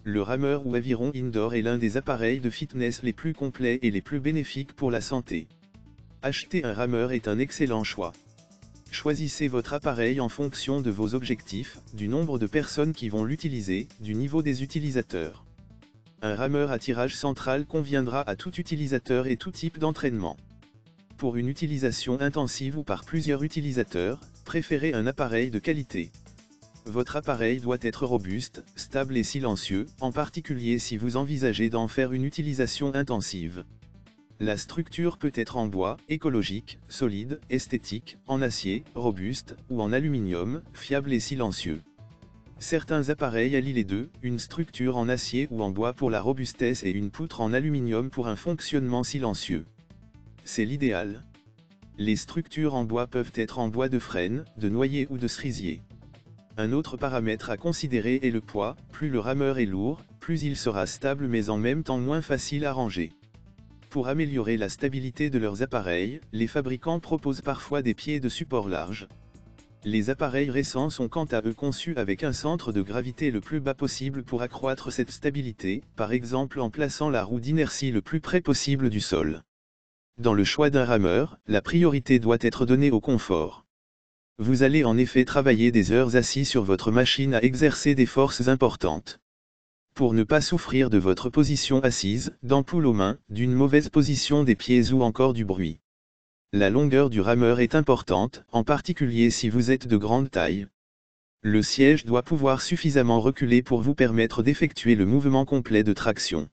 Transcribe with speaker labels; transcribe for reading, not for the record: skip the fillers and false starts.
Speaker 1: Le rameur ou aviron indoor est l'un des appareils de fitness les plus complets et les plus bénéfiques pour la santé. Acheter un rameur est un excellent choix. Choisissez votre appareil en fonction de vos objectifs, du nombre de personnes qui vont l'utiliser, du niveau des utilisateurs. Un rameur à tirage central conviendra à tout utilisateur et tout type d'entraînement. Pour une utilisation intensive ou par plusieurs utilisateurs, préférez un appareil de qualité. Votre appareil doit être robuste, stable et silencieux, en particulier si vous envisagez d'en faire une utilisation intensive. La structure peut être en bois, écologique, solide, esthétique, en acier, robuste, ou en aluminium, fiable et silencieux. Certains appareils allient les deux, une structure en acier ou en bois pour la robustesse et une poutre en aluminium pour un fonctionnement silencieux. C'est l'idéal. Les structures en bois peuvent être en bois de frêne, de noyer ou de cerisier. Un autre paramètre à considérer est le poids, plus le rameur est lourd, plus il sera stable mais en même temps moins facile à ranger. Pour améliorer la stabilité de leurs appareils, les fabricants proposent parfois des pieds de support larges. Les appareils récents sont quant à eux conçus avec un centre de gravité le plus bas possible pour accroître cette stabilité, par exemple en plaçant la roue d'inertie le plus près possible du sol. Dans le choix d'un rameur, la priorité doit être donnée au confort. Vous allez en effet travailler des heures assis sur votre machine à exercer des forces importantes. Pour ne pas souffrir de votre position assise, d'ampoules aux mains, d'une mauvaise position des pieds ou encore du bruit. La longueur du rameur est importante, en particulier si vous êtes de grande taille. Le siège doit pouvoir suffisamment reculer pour vous permettre d'effectuer le mouvement complet de traction.